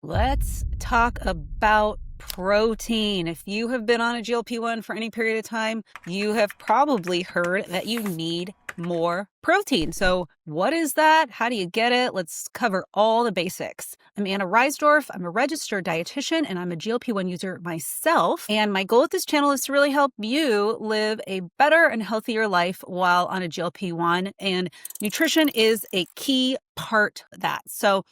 Let's talk about protein. If you have been on a GLP-1 for any period of time, you have probably heard that you need more protein. So what is that? How do you get it? Let's cover all the basics. I'm Anna Reisdorf. I'm a registered dietitian and I'm a GLP-1 user myself. And my goal with this channel is to really help you live a better and healthier life while on a GLP-1. And nutrition is a key part of that. So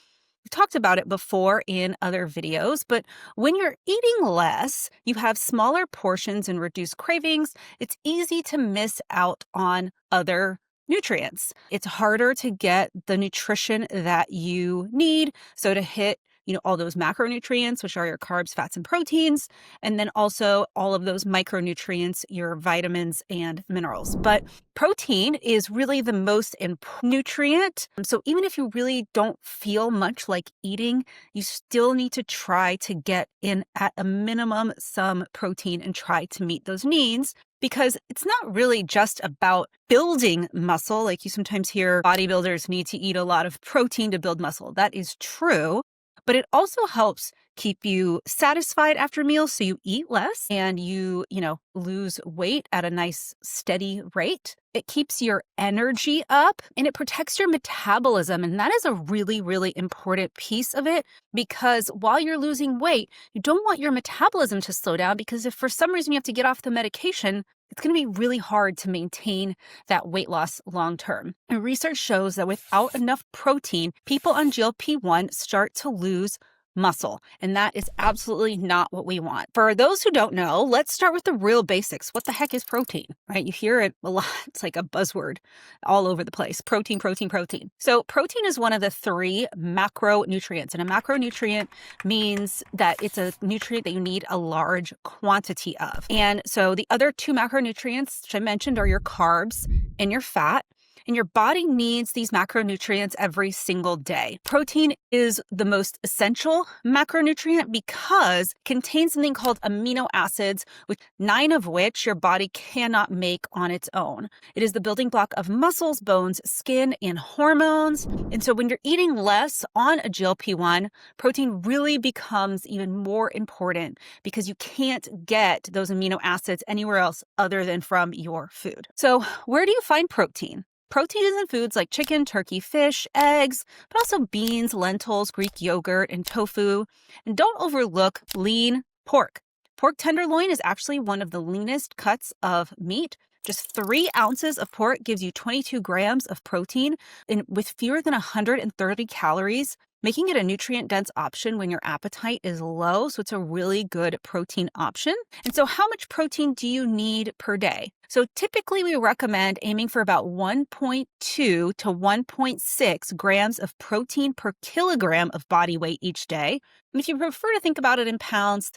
we've talked about it before in other videos, but when you're eating less, you have smaller portions and reduced cravings, it's easy to miss out on other nutrients. It's harder to get the nutrition that you need. So to hit all those macronutrients, which are your carbs, fats, and proteins, and then also all of those micronutrients, your vitamins and minerals. But protein is really the most important nutrient. So even if you really don't feel much like eating, you still need to try to get in at a minimum some protein and try to meet those needs. Because it's not really just about building muscle. Like you sometimes hear bodybuilders need to eat a lot of protein to build muscle. That is true. But it also helps keep you satisfied after meals. So you eat less and you lose weight at a nice steady rate. It keeps your energy up and it protects your metabolism. And that is a really, really important piece of it, because while you're losing weight, you don't want your metabolism to slow down, because if for some reason you have to get off the medication, it's going to be really hard to maintain that weight loss long term. And research shows that without enough protein, people on GLP-1 start to lose muscle. And that is absolutely not what we want. For those who don't know, let's start with the real basics. What the heck is protein, right? You hear it a lot. It's like a buzzword all over the place. Protein, protein, protein. So protein is one of the 3 macronutrients. And a macronutrient means that it's a nutrient that you need a large quantity of. And so the other 2 macronutrients, which I mentioned, are your carbs and your fat. And your body needs these macronutrients every single day. Protein is the most essential macronutrient because it contains something called amino acids, 9 of which your body cannot make on its own. It is the building block of muscles, bones, skin, and hormones. And so when you're eating less on a GLP-1, protein really becomes even more important because you can't get those amino acids anywhere else other than from your food. So where do you find protein? Protein is in foods like chicken, turkey, fish, eggs, but also beans, lentils, Greek yogurt, and tofu. And don't overlook lean pork. Pork tenderloin is actually one of the leanest cuts of meat. Just 3 ounces of pork gives you 22 grams of protein and with fewer than 130 calories, making it a nutrient-dense option when your appetite is low. So it's a really good protein option. And so how much protein do you need per day? So typically we recommend aiming for about 1.2 to 1.6 grams of protein per kilogram of body weight each day. And if you prefer to think about it in pounds,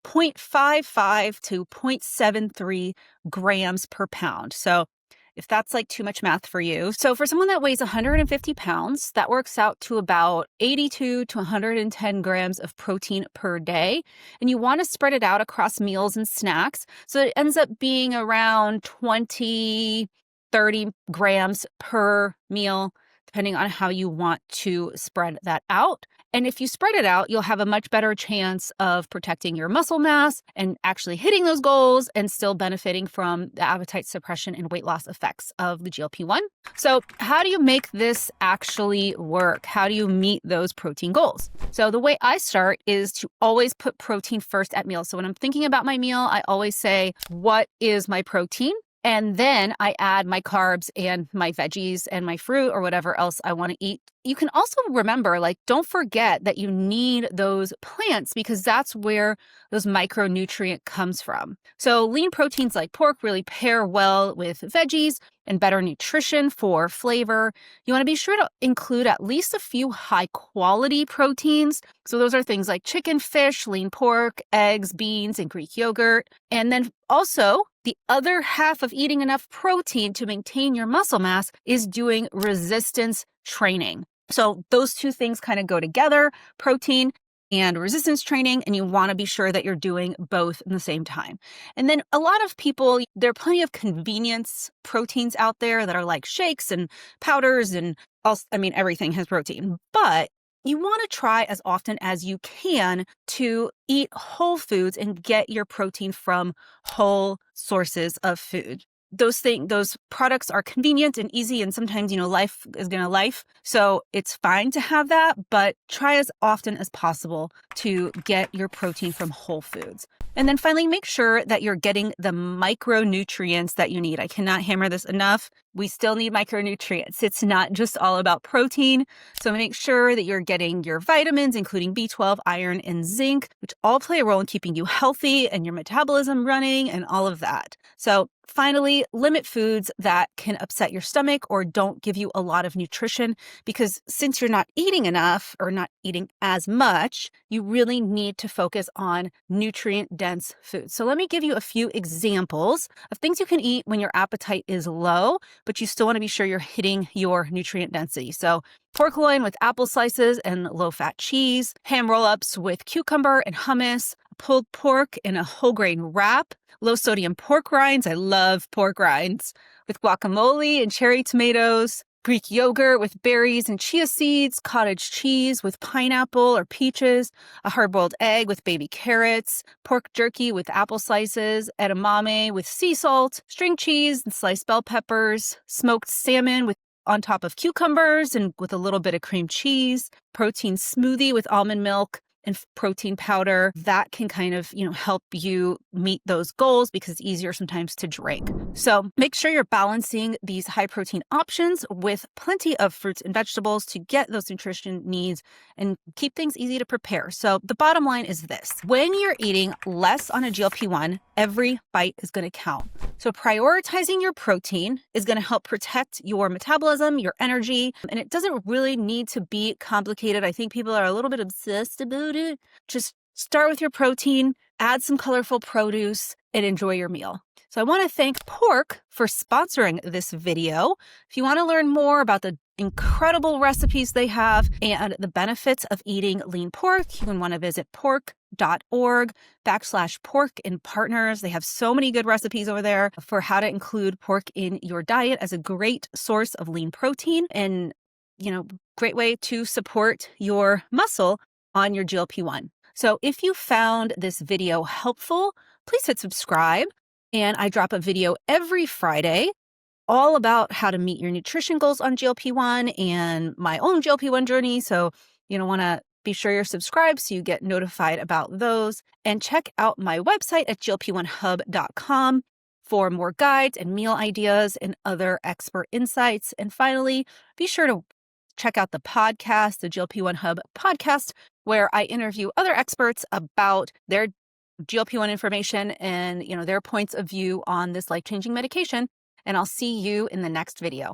0.55 to 0.73 grams per pound. So if that's like too much math for you. So for someone that weighs 150 pounds, that works out to about 82 to 110 grams of protein per day. And you want to spread it out across meals and snacks. So it ends up being around 20, 30 grams per meal, depending on how you want to spread that out. And if you spread it out, you'll have a much better chance of protecting your muscle mass and actually hitting those goals and still benefiting from the appetite suppression and weight loss effects of the GLP-1. So how do you make this actually work? How do you meet those protein goals? So the way I start is to always put protein first at meals. So when I'm thinking about my meal, I always say, what is my protein? And then I add my carbs and my veggies and my fruit or whatever else I want to eat. You can also remember, don't forget that you need those plants because that's where those micronutrient comes from. So lean proteins like pork really pair well with veggies and better nutrition for flavor. You want to be sure to include at least a few high quality proteins. So those are things like chicken, fish, lean pork, eggs, beans, and Greek yogurt. And then also the other half of eating enough protein to maintain your muscle mass is doing resistance training. So those 2 things kind of go together, protein and resistance training, and you want to be sure that you're doing both in the same time. And then a lot of people, there are plenty of convenience proteins out there that are like shakes and powders and everything has protein. But you want to try as often as you can to eat whole foods and get your protein from whole sources of food. Those products are convenient and easy, and sometimes, life is gonna life. So it's fine to have that, but try as often as possible to get your protein from whole foods. And then finally, make sure that you're getting the micronutrients that you need. I cannot hammer this enough. We still need micronutrients. It's not just all about protein. So make sure that you're getting your vitamins, including B12, iron, and zinc, which all play a role in keeping you healthy and your metabolism running and all of that. So finally, limit foods that can upset your stomach or don't give you a lot of nutrition, because since you're not eating enough or not eating as much, you really need to focus on nutrient-dense foods. So let me give you a few examples of things you can eat when your appetite is low, but you still want to be sure you're hitting your nutrient density. So pork loin with apple slices and low-fat cheese, ham roll-ups with cucumber and hummus, pulled pork in a whole grain wrap, low-sodium pork rinds. I love pork rinds with guacamole and cherry tomatoes, Greek yogurt with berries and chia seeds, cottage cheese with pineapple or peaches, a hard-boiled egg with baby carrots, pork jerky with apple slices, edamame with sea salt, string cheese and sliced bell peppers, smoked salmon with on top of cucumbers and with a little bit of cream cheese, protein smoothie with almond milk and protein powder. That can kind of, help you meet those goals because it's easier sometimes to drink. So make sure you're balancing these high protein options with plenty of fruits and vegetables to get those nutrition needs and keep things easy to prepare. So the bottom line is this: when you're eating less on a GLP-1, every bite is going to count. So prioritizing your protein is going to help protect your metabolism, your energy, and it doesn't really need to be complicated. I think people are a little bit obsessed about it. Just start with your protein, add some colorful produce, and enjoy your meal. So I want to thank Pork for sponsoring this video. If you want to learn more about the incredible recipes they have and the benefits of eating lean pork, you can want to visit pork.org/pork and partners. They have so many good recipes over there for how to include pork in your diet as a great source of lean protein and, great way to support your muscle on your GLP-1. So if you found this video helpful, please hit subscribe. And I drop a video every Friday all about how to meet your nutrition goals on GLP-1 and my own GLP-1 journey. So want to be sure you're subscribed so you get notified about those. And check out my website at glp1hub.com for more guides and meal ideas and other expert insights. And finally, be sure to check out the podcast, the GLP-1 Hub podcast, where I interview other experts about their GLP-1 information and, their points of view on this life-changing medication. And I'll see you in the next video.